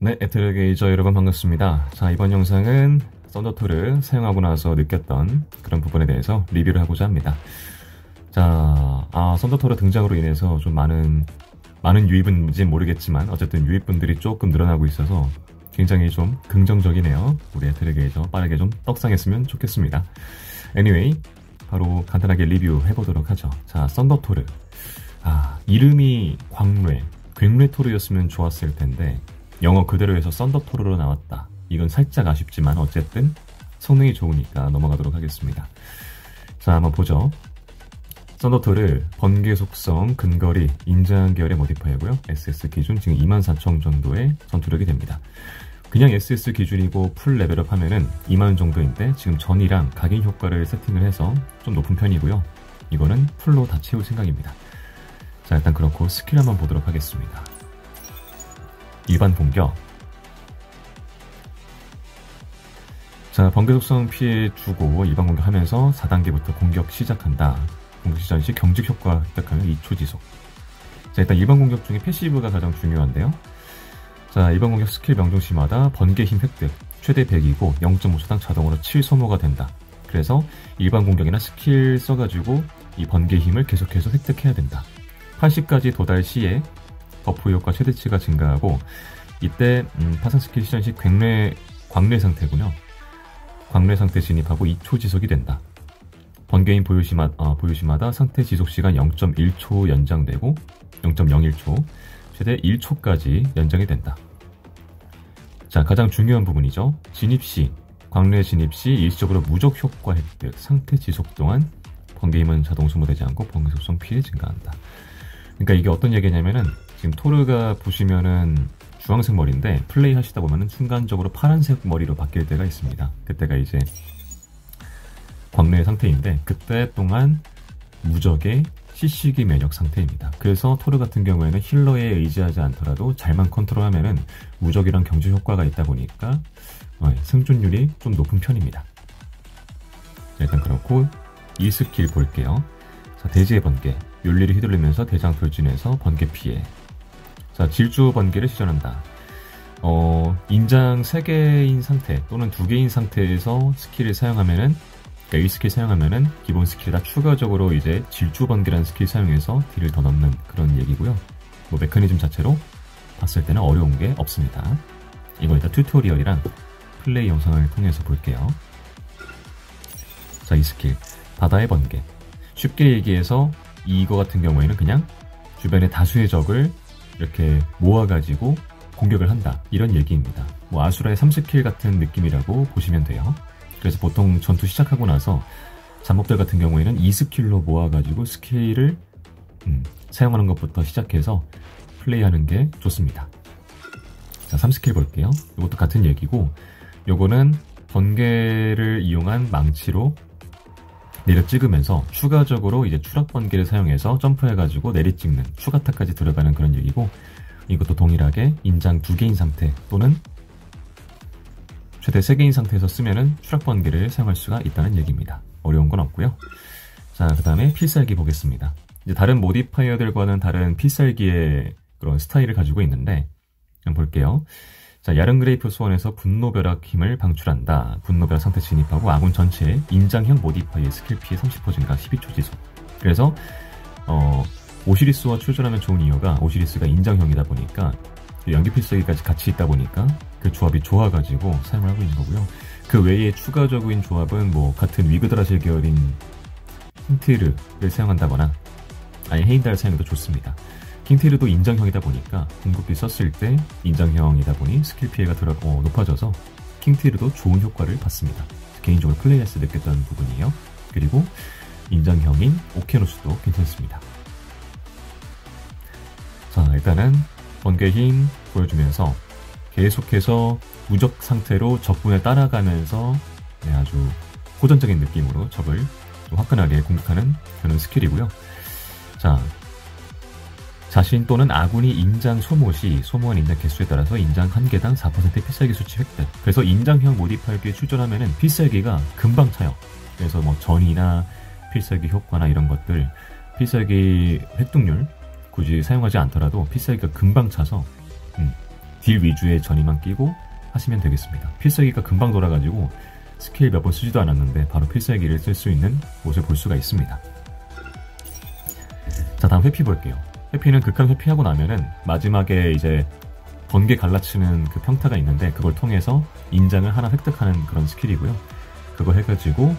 네, 에트르게이저 여러분 반갑습니다. 자, 이번 영상은 썬더토를 사용하고 나서 느꼈던 그런 부분에 대해서 리뷰를 하고자 합니다. 자, 썬더토르 등장으로 인해서 좀 많은 유입인지는 모르겠지만 어쨌든 유입분들이 조금 늘어나고 있어서 굉장히 좀 긍정적이네요. 우리 에트르게이저 빠르게 좀 떡상했으면 좋겠습니다. Anyway, 바로 간단하게 리뷰해보도록 하죠. 자, 썬더토르. 이름이 굉뇌토르였으면 좋았을 텐데 영어 그대로 해서 썬더토르로 나왔다. 이건 살짝 아쉽지만 어쨌든 성능이 좋으니까 넘어가도록 하겠습니다. 자, 한번 보죠. 썬더토르 번개 속성, 근거리, 인장 계열의 모디파이어고요. SS 기준 지금 24,000 정도의 전투력이 됩니다. 그냥 SS 기준이고 풀 레벨업 하면은 2만 정도인데 지금 전이랑 각인 효과를 세팅을 해서 좀 높은 편이고요. 이거는 풀로 다 채울 생각입니다. 자, 일단 그렇고 스킬 한번 보도록 하겠습니다. 일반 공격. 자, 번개 속성 피해 주고 일반 공격하면서 4단계부터 공격 시작한다. 공격 시작 시 경직 효과 획득하면 2초 지속. 자, 일단 일반 공격 중에 패시브가 가장 중요한데요. 자, 일반 공격 스킬 명중 시마다 번개 힘 획득 최대 100이고 0.5초당 자동으로 7 소모가 된다. 그래서 일반 공격이나 스킬 써가지고 이 번개 힘을 계속해서 획득해야 된다. 80까지 도달 시에 버프 효과 최대치가 증가하고 이때 파상 스킬 시전 시 광뇌 상태군요. 광뇌 상태 진입하고 2초 지속이 된다. 번개인 보유시마다 상태 지속 시간 0.1초 연장되고 0.01초 최대 1초까지 연장이 된다. 자, 가장 중요한 부분이죠. 진입시, 광뇌 진입시 일시적으로 무적 효과 획득, 상태 지속 동안 번개힘은 자동 소모되지 않고 번개 속성 피해 증가한다. 그러니까 이게 어떤 얘기냐면은 지금 토르가 보시면은 주황색 머리인데 플레이 하시다 보면은 순간적으로 파란색 머리로 바뀔 때가 있습니다. 그때가 이제 광뇌 상태인데 그때 동안 무적의 시시기 면역 상태입니다. 그래서 토르 같은 경우에는 힐러에 의지하지 않더라도 잘만 컨트롤하면은 무적이랑 경주 효과가 있다 보니까 생존율이 좀 높은 편입니다. 자, 일단 그렇고 이 스킬 볼게요. 자, 대지의 번개. 윤리를 휘둘리면서 대장 돌진해서 번개 피해. 자, 질주 번개를 시전한다. 인장 3개인 상태 또는 2개인 상태에서 스킬을 사용하면은, 그러니까 이 스킬 사용하면은 기본 스킬에다 추가적으로 이제 질주 번개라는 스킬 사용해서 딜을 더 넣는 그런 얘기고요. 뭐 메커니즘 자체로 봤을 때는 어려운 게 없습니다. 이거 일단 튜토리얼이랑 플레이 영상을 통해서 볼게요. 자, 이 스킬 바다의 번개. 쉽게 얘기해서 이거 같은 경우에는 그냥 주변의 다수의 적을 이렇게 모아가지고 공격을 한다, 이런 얘기입니다. 뭐 아수라의 3스킬 같은 느낌이라고 보시면 돼요. 그래서 보통 전투 시작하고 나서 잡목들 같은 경우에는 2스킬로 모아가지고 스킬을 사용하는 것부터 시작해서 플레이하는 게 좋습니다. 자, 3스킬 볼게요. 이것도 같은 얘기고 요거는 번개를 이용한 망치로 내려 찍으면서 추가적으로 이제 추락 번개를 사용해서 점프해가지고 내리 찍는 추가타까지 들어가는 그런 얘기고, 이것도 동일하게 인장 2개인 상태 또는 최대 3개인 상태에서 쓰면은 추락 번개를 사용할 수가 있다는 얘기입니다. 어려운 건 없고요. 자, 그 다음에 필살기 보겠습니다. 이제 다른 모디파이어들과는 다른 필살기의 그런 스타일을 가지고 있는데 한번 볼게요. 자, 야른그레이프 소원에서 분노벼락 힘을 방출한다. 분노벼락 상태 진입하고 아군 전체의 인장형 모디파이의 스킬 피해 30% 증가 12초 지속. 그래서 오시리스와 출전하면 좋은 이유가 오시리스가 인장형이다 보니까 연기 필살기까지 같이 있다 보니까 그 조합이 좋아가지고 사용을 하고 있는 거고요. 그 외에 추가적인 조합은 뭐 같은 위그드라실 계열인 킹티르를 사용한다거나 아니 헤인달을 사용해도 좋습니다. 킹티르도 인장형이다 보니까 궁극기 썼을 때 인장형이다 보니 스킬 피해가 높아져서 킹티르도 좋은 효과를 받습니다. 개인적으로 플레이해서 느꼈던 부분이에요. 그리고 인장형인 오케노스도 괜찮습니다. 자, 일단은 번개 힘 보여주면서 계속해서 무적 상태로 적군을 따라가면서 아주 호전적인 느낌으로 적을 화끈하게 공격하는 그런 스킬이고요. 자, 자신 또는 아군이 인장 소모 시 소모한 인장 개수에 따라서 인장 1개당 4% 필살기 수치 획득. 그래서 인장형 모디파이어에 출전하면은 필살기가 금방 차요. 그래서 뭐 전이나 필살기 효과나 이런 것들, 필살기 획득률 굳이 사용하지 않더라도 필살기가 금방 차서 딜 위주의 전이만 끼고 하시면 되겠습니다. 필살기가 금방 돌아가지고 스킬 몇 번 쓰지도 않았는데 바로 필살기를 쓸 수 있는 모습을 볼 수가 있습니다. 자, 다음 회피 볼게요. 회피는 극한 회피하고 나면은 마지막에 이제 번개 갈라치는 그 평타가 있는데 그걸 통해서 인장을 하나 획득하는 그런 스킬이고요. 그거 해가지고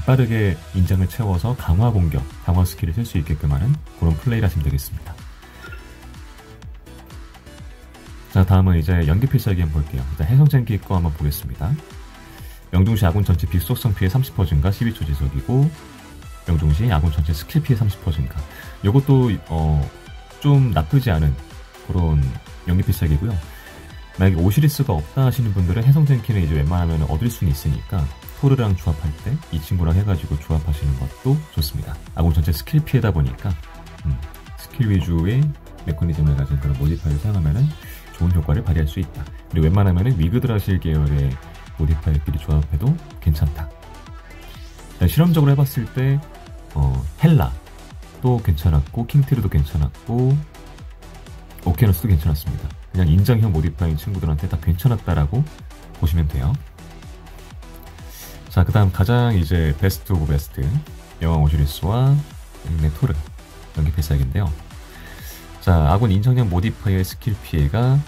빠르게 인장을 채워서 강화 공격, 강화 스킬을 쓸 수 있게끔 하는 그런 플레이를 하시면 되겠습니다. 자, 다음은 이제 연기 필살기 한번 볼게요. 일단 해성쟁기 거 한번 보겠습니다. 명중시 아군 전체 비속성 피해 30% 증가 12초 지속이고, 명중시 아군 전체 스킬 피해 30% 증가. 요것도 좀 나쁘지 않은 그런 연기 필살기고요. 만약에 오시리스가 없다 하시는 분들은 해성쟁기는 이제 웬만하면 얻을 수는 있으니까 토르랑 조합할 때 이 친구랑 해가지고 조합하시는 것도 좋습니다. 아군 전체 스킬 피해다 보니까 스킬 위주의 메커니즘을 가진 그런 모디파이를 사용하면은 좋은 효과를 발휘할 수 있다. 그리고 웬만하면은 위그드라실 계열의 모디파이어끼리 조합해도 괜찮다. 실험적으로 해봤을 때 헬라도 괜찮았고 킹티르도 괜찮았고 오케너스도 괜찮았습니다. 그냥 인장형 모디파이어인 친구들한테 다 괜찮았다라고 보시면 돼요. 자, 그 다음 가장 이제 베스트 오브 베스트 여왕 오시리스와 토르 연기 필살기인데요. 자, 아군 인장형 모디파이어의 스킬 피해가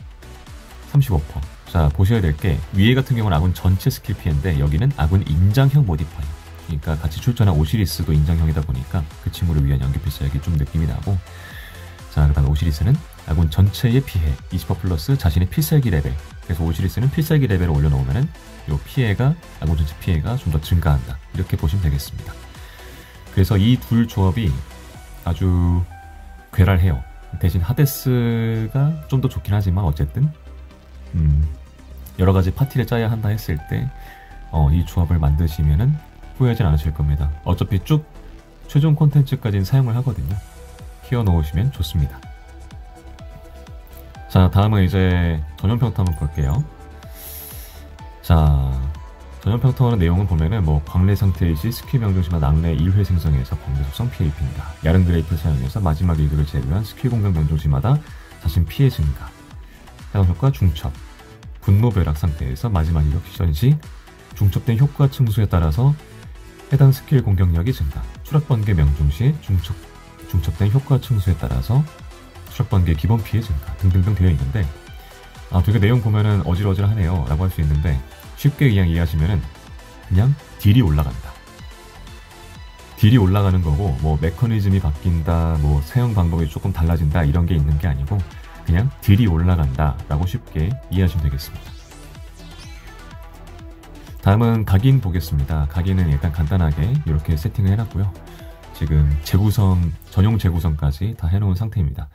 35%. 자, 보셔야 될 게 위에 같은 경우는 아군 전체 스킬 피해인데 여기는 아군 인장형 모디파이어. 그러니까 같이 출전한 오시리스도 인장형이다 보니까 그 친구를 위한 연기 필살기 좀 느낌이 나고, 자, 그 다음 오시리스는 아군 전체의 피해 20% 플러스 자신의 필살기 레벨. 그래서 오시리스는 필살기 레벨을 올려놓으면은 요 피해가 아군 전체 피해가 좀 더 증가한다. 이렇게 보시면 되겠습니다. 그래서 이 둘 조합이 아주 괴랄해요. 대신 하데스가 좀 더 좋긴 하지만 어쨌든 여러 가지 파티를 짜야 한다 했을 때 이 조합을 만드시면은 후회하진 않으실 겁니다. 어차피 쭉 최종 콘텐츠까지는 사용을 하거든요. 키워 놓으시면 좋습니다. 자, 다음은 이제 전용평타 한번 볼게요. 자, 전용평타하는 내용은 보면은 광래 상태의 시 스킬 명중시마다 낙뢰 1회 생성해서 번개 속성 피해 입힌다. 야른 그레이프를 사용해서 마지막 일격을 제외한 스킬 공격 명중시마다 자신 피해 증가. 사용 효과 중첩. 분노 벼락 상태에서 마지막 일격 시전 시 중첩된 효과 층수에 따라서 해당 스킬 공격력이 증가. 추락 번개 명중시 중첩된 효과 층수에 따라서 추락 번개 기본 피해 증가 등등등 되어 있는데, 되게 내용 보면은 어질어질하네요 라고 할 수 있는데, 쉽게 그냥 이해하시면은 그냥 딜이 올라간다. 딜이 올라가는 거고 메커니즘이 바뀐다, 사용 방법이 조금 달라진다 이런 게 있는 게 아니고 그냥 딜이 올라간다 라고 쉽게 이해하시면 되겠습니다. 다음은 각인 보겠습니다. 각인은 일단 간단하게 이렇게 세팅을 해놨고요. 지금 재구성, 전용 재구성까지 다 해놓은 상태입니다.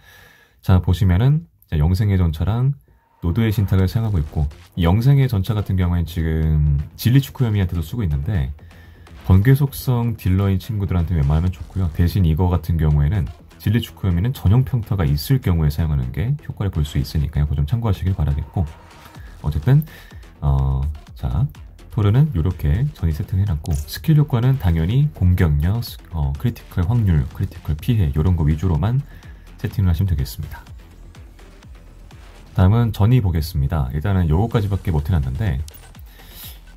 자, 보시면은 영생의 전차랑 노드의 신탁을 사용하고 있고, 이 영생의 전차 같은 경우에는 지금 진리축구염이한테도 쓰고 있는데 번개 속성 딜러인 친구들한테 웬만하면 좋고요. 대신 이거 같은 경우에는 진리축구염이는 전용 평타가 있을 경우에 사용하는 게 효과를 볼 수 있으니까 이거 좀 참고하시길 바라겠고, 어쨌든 자, 토르는 이렇게 전이 세팅해놨고, 스킬 효과는 당연히 공격력, 크리티컬 확률, 크리티컬 피해 이런 거 위주로만 세팅을 하시면 되겠습니다. 다음은 전이 보겠습니다. 일단은 요거까지밖에 못 해놨는데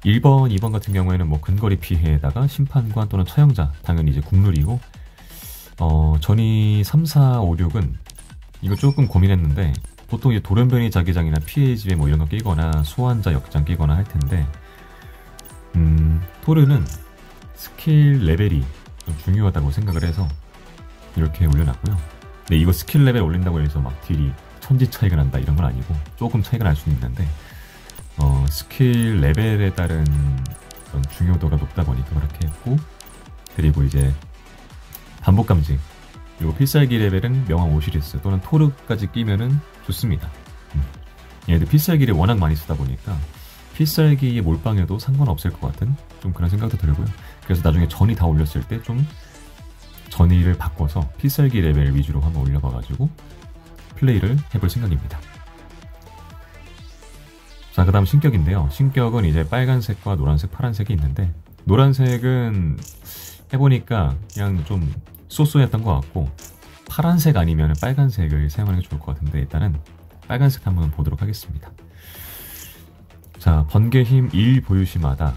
1번, 2번 같은 경우에는 근거리 피해에다가 심판관 또는 처형자, 당연히 이제 국룰이고, 전이 3, 4, 5, 6은 이거 조금 고민했는데 보통 이제 돌연변이 자기장이나 피해 지배 이런 거 끼거나 소환자 역장 끼거나 할 텐데, 토르는 스킬 레벨이 좀 중요하다고 생각을 해서 이렇게 올려놨고요. 근데 이거 스킬 레벨 올린다고 해서 막 딜이 천지 차이가 난다 이런 건 아니고 조금 차이가 날 수는 있는데, 스킬 레벨에 따른 그런 중요도가 높다 보니까 그렇게 했고, 그리고 이제 반복 감지, 그리고 필살기 레벨은 명왕 오시리스 또는 토르까지 끼면은 좋습니다. 얘들 필살기를 워낙 많이 쓰다 보니까 필살기에 몰빵해도 상관없을 것 같은 좀 그런 생각도 들고요. 그래서 나중에 전이 다 올렸을 때 좀 전이를 바꿔서 필살기 레벨 위주로 한번 올려봐가지고 플레이를 해볼 생각입니다. 자, 그 다음 신격인데요. 신격은 이제 빨간색과 노란색, 파란색이 있는데, 노란색은 해보니까 그냥 좀 쏘쏘했던 것 같고, 파란색 아니면 빨간색을 사용하는 게 좋을 것 같은데, 일단은 빨간색 한번 보도록 하겠습니다. 자, 번개 힘 1 보유 시마다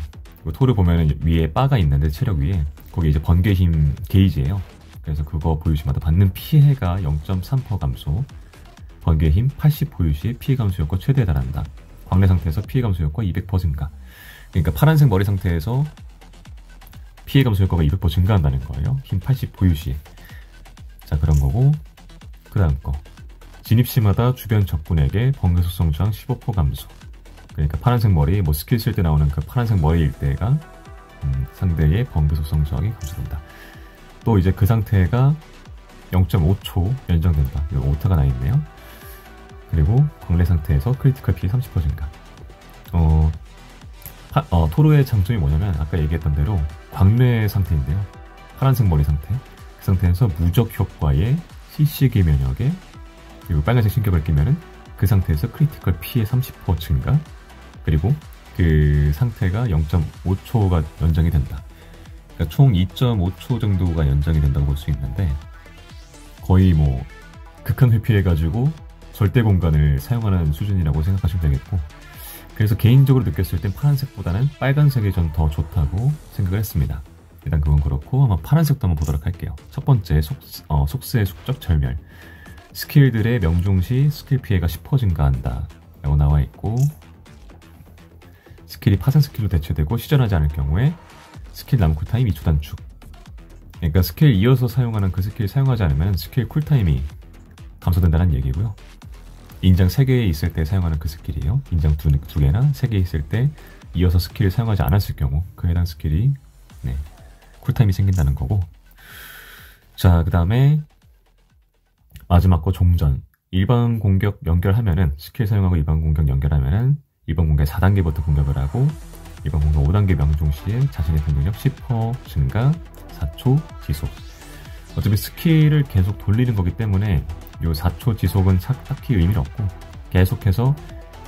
토르 보면은 위에 바가 있는데 체력 위에 거기 이제 번개 힘 게이지예요. 그래서 그거 보유 시마다 받는 피해가 0.3% 감소, 번개 힘 80 보유 시 피해 감소 효과 최대에 달한다. 광내 상태에서 피해 감소 효과 200% 증가. 그러니까 파란색 머리 상태에서 피해 감소 효과가 200% 증가한다는 거예요. 힘 80 보유 시에. 자, 그런 거고, 그 다음 거. 진입 시마다 주변 적군에게 번개 속성 저항 15% 감소. 그러니까 파란색 머리, 뭐 스킬 쓸 때 나오는 그 파란색 머리일 때가 상대의 번개 속성 저항이 감소된다. 또 이제 그 상태가 0.5초 연장된다. 여기 오타가 나 있네요. 그리고 광내 상태에서 크리티컬 피해 30% 증가. 토르의 장점이 뭐냐면 아까 얘기했던 대로 광내 상태인데요. 파란색 머리 상태. 그 상태에서 무적 효과의 CC기 면역에 그리고 빨간색 신격을 끼면은 그 상태에서 크리티컬 피해 30% 증가. 그리고 그 상태가 0.5초가 연장이 된다. 그러니까 총 2.5초 정도가 연장이 된다고 볼 수 있는데 거의 뭐 극한 회피해가지고 절대 공간을 사용하는 수준이라고 생각하시면 되겠고, 그래서 개인적으로 느꼈을 땐 파란색보다는 빨간색이 좀 더 좋다고 생각을 했습니다. 일단 그건 그렇고 한번 파란색도 한번 보도록 할게요. 첫 번째 속세의 숙적 절멸. 스킬들의 명중 시 스킬 피해가 10% 증가한다 라고 나와 있고, 스킬이 파생 스킬로 대체되고 시전하지 않을 경우에 스킬 남은 쿨타임 2초 단축. 그러니까 스킬 이어서 사용하는 그 스킬 사용하지 않으면 스킬 쿨타임이 감소된다는 얘기고요. 인장 3개 있을 때 사용하는 그 스킬이에요. 인장 2개나 3개 있을 때 이어서 스킬을 사용하지 않았을 경우 그 해당 스킬이 쿨타임이 생긴다는 거고. 자, 그 다음에 마지막 거 종전. 일반 공격 연결하면은 스킬 사용하고 일반 공격 연결하면은 일반 공격 4단계부터 공격을 하고 일반 공격 5단계 명중 시에 자신의 공격력 10% 증가, 4초 지속. 어차피 스킬을 계속 돌리는 거기 때문에 요 4초 지속은 딱히 의미는 없고 계속해서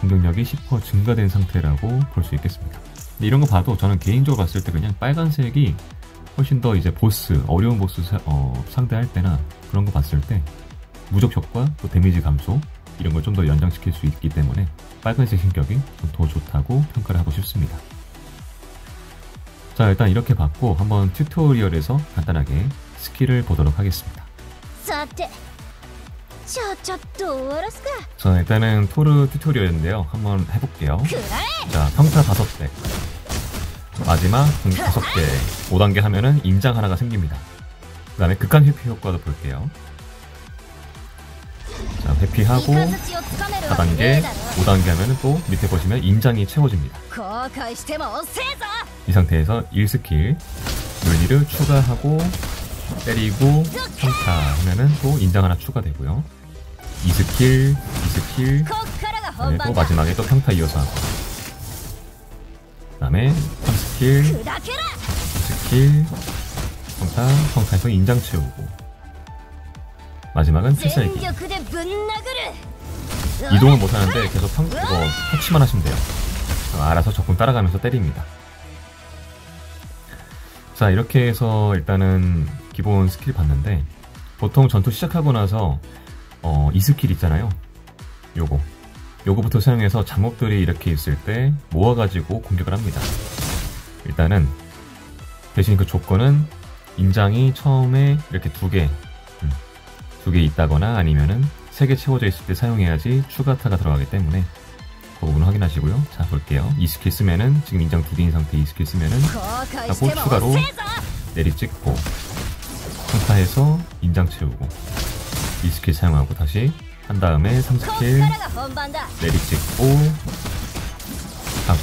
공격력이 10% 증가된 상태라고 볼 수 있겠습니다. 근데 이런 거 봐도 저는 개인적으로 봤을 때 그냥 빨간색이 훨씬 더 이제 보스, 어려운 보스 상대할 때나 그런 거 봤을 때 무적 효과, 또 데미지 감소 이런 걸 좀 더 연장시킬 수 있기 때문에 빨간색 신격이 좀 더 좋다고 평가를 하고 싶습니다. 자, 일단 이렇게 봤고 한번 튜토리얼에서 간단하게 스킬을 보도록 하겠습니다. 자, 일단은 토르 튜토리얼인데요. 한번 해볼게요. 자, 평타 5대, 마지막 공 5개, 5단계 하면은 인장 하나가 생깁니다. 그 다음에 극한 회피 효과도 볼게요. 자, 회피하고 4단계, 5단계 하면은 또 밑에 보시면 인장이 채워집니다. 이 상태에서 1스킬 물리를 추가하고 때리고 평타 하면은 또 인장 하나 추가되고요. 2스킬, 2스킬, 또 마지막에 또 평타 이어서 하고, 그 다음에 3스킬, 2스킬, 평타에서 인장 채우고, 마지막은 필살기. 이동을 못하는데 계속 이거 터치만 하시면 돼요. 알아서 적군 따라가면서 때립니다. 자, 이렇게 해서 일단은 기본 스킬 봤는데, 보통 전투 시작하고 나서 이 스킬 있잖아요. 요거부터 사용해서 잡몹들이 이렇게 있을 때 모아가지고 공격을 합니다. 일단은 대신 그 조건은 인장이 처음에 이렇게 두 개 있다거나 아니면은 3개 채워져 있을 때 사용해야지 추가타가 들어가기 때문에 그 부분 확인하시고요. 자, 볼게요. 이 스킬 쓰면은 지금 인장 2개인 상태 이 스킬 쓰면은 하고 추가로 내리 찍고 평타해서 인장 채우고 이 스킬 사용하고 다시 한 다음에 3스킬 내리 찍고 하고,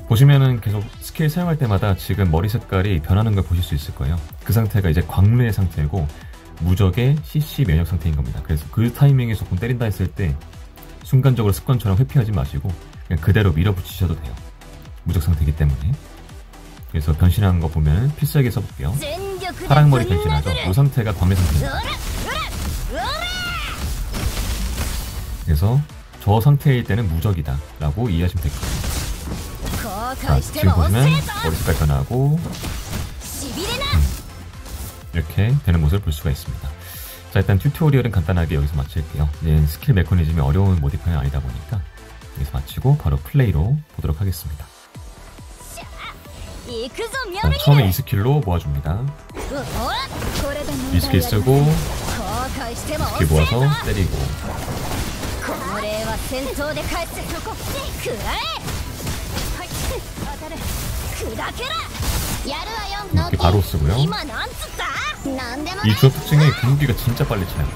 보시면은 계속 스킬 사용할 때마다 지금 머리 색깔이 변하는 걸 보실 수 있을 거예요. 그 상태가 이제 광내 상태고 무적의 CC 면역 상태인 겁니다. 그래서 그 타이밍에 조금 때린다 했을 때 순간적으로 습관처럼 회피하지 마시고 그냥 그대로 밀어붙이셔도 돼요. 무적 상태이기 때문에. 그래서 변신하는 거 보면 필살기 써볼게요. 파랑머리 변신하죠. 이 상태가 광내 상태입니다. 그래서 저 상태일 때는 무적이다 라고 이해하시면 될 거예요. 자, 지금 보시면 머리 색깔 변하고 이렇게 되는 모습을 볼 수가 있습니다. 자, 일단 튜토리얼은 간단하게 여기서 마칠게요. 얘는 스킬 메커니즘이 어려운 모디파이어는 아니다 보니까 여기서 마치고 바로 플레이로 보도록 하겠습니다. 자, 처음에 이 스킬로 모아줍니다. 이 스킬 쓰고 스킬 모아서 때리고 이렇게 바로 쓰고요. 이 조합 특징이 궁극기가 진짜 빨리 차요.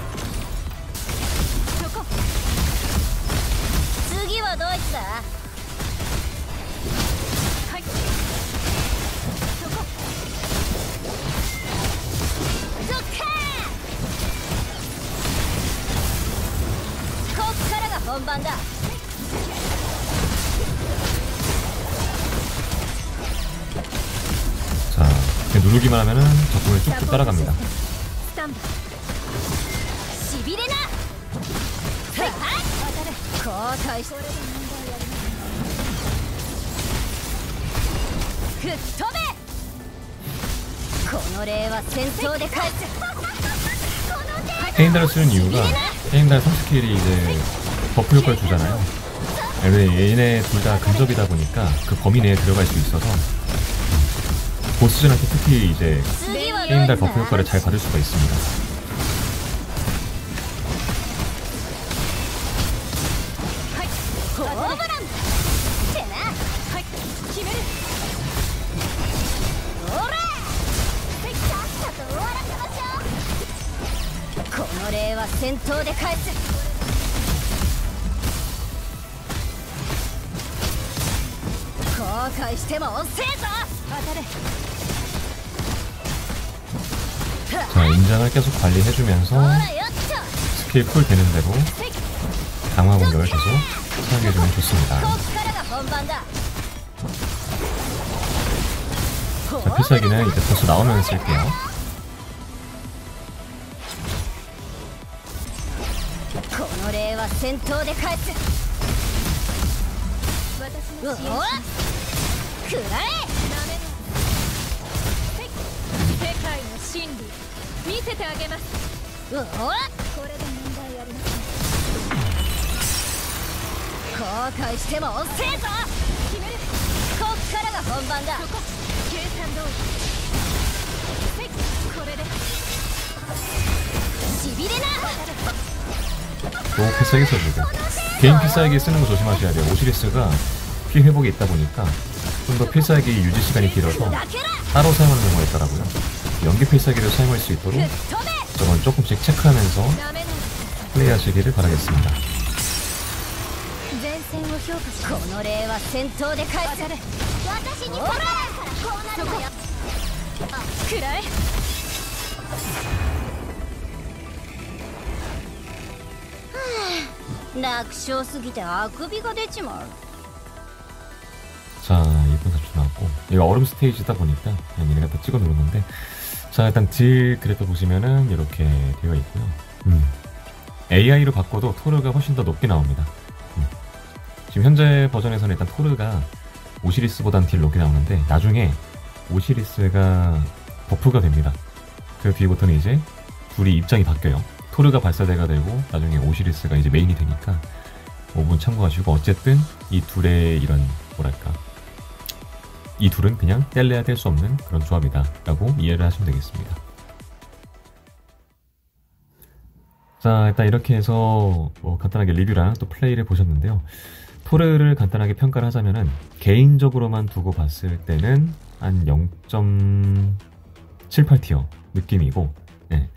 자, 이렇게 누르기만 하면은 적군을 쭉쭉 따라갑니다. 헤인달을 쓰는 이유가 헤인달 3스킬이 이제 버프 효과를 주잖아요. 얘네 둘 다 근접이다 보니까 그 범위 내에 들어갈 수 있어서 보스전한테 특히 이제 헤인달 버프 효과를 잘 받을 수가 있습니다. 자, 인장을 계속 관리해주면서 스킬 쿨 되는 대로 강화 공격을 계속 사용해주면 좋습니다. 자, 필살기는 이제 보스 나오면 쓸게요. 또 필살기 써주고 개인 필살기 쓰는 거 조심하셔야 돼요. 오시리스가 피 회복이 있다 보니까 좀 더 필살기 유지 시간이 길어서 따로 사용하는 경우가 있더라고요. 연기 필살기를 사용할 수 있도록 저건 조금씩 체크하면서 플레이하시기를 바라겠습니다. 자, 2분 40초 나왔고 이거 얼음 스테이지다 보니까 그냥 얘네가 다 찍어 놓았는데, 자, 일단 딜 그래프 보시면은 이렇게 되어 있고요. AI로 바꿔도 토르가 훨씬 더 높게 나옵니다. 지금 현재 버전에서는 일단 토르가 오시리스보단 딜 높게 나오는데 나중에 오시리스가 버프가 됩니다. 그 뒤부터는 이제 둘이 입장이 바뀌어요. 토르가 발사대가 되고 나중에 오시리스가 이제 메인이 되니까 5분 참고하시고, 어쨌든 이 둘의 이런 뭐랄까, 이 둘은 그냥 뗄래야 뗄 수 없는 그런 조합이다 라고 이해를 하시면 되겠습니다. 자, 일단 이렇게 해서 간단하게 리뷰랑 또 플레이를 보셨는데요. 토르를 간단하게 평가를 하자면은 개인적으로만 두고 봤을 때는 한 0.78티어 느낌이고, 네,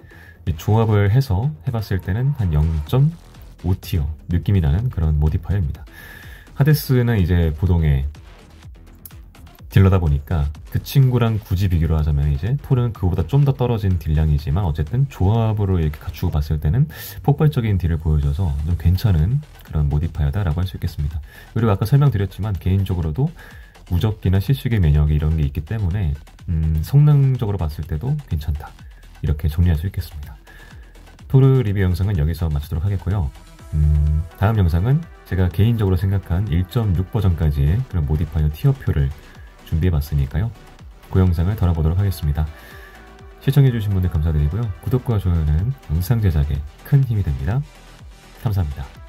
이 조합을 해서 해봤을 때는 한 0.5티어 느낌이 나는 그런 모디파이어입니다. 하데스는 이제 보동의 딜러다 보니까 그 친구랑 굳이 비교를 하자면 이제 토르는 그보다 좀 더 떨어진 딜량이지만 어쨌든 조합으로 이렇게 갖추고 봤을 때는 폭발적인 딜을 보여줘서 좀 괜찮은 그런 모디파이어다라고 할 수 있겠습니다. 그리고 아까 설명드렸지만 개인적으로도 무적기나 실수기 면역이 이런 게 있기 때문에 성능적으로 봤을 때도 괜찮다, 이렇게 정리할 수 있겠습니다. 토르 리뷰 영상은 여기서 마치도록 하겠고요. 다음 영상은 제가 개인적으로 생각한 1.6 버전까지의 그런 모디파이어 티어표를 준비해봤으니까요. 그 영상을 다뤄보도록 하겠습니다. 시청해주신 분들 감사드리고요. 구독과 좋아요는 영상 제작에 큰 힘이 됩니다. 감사합니다.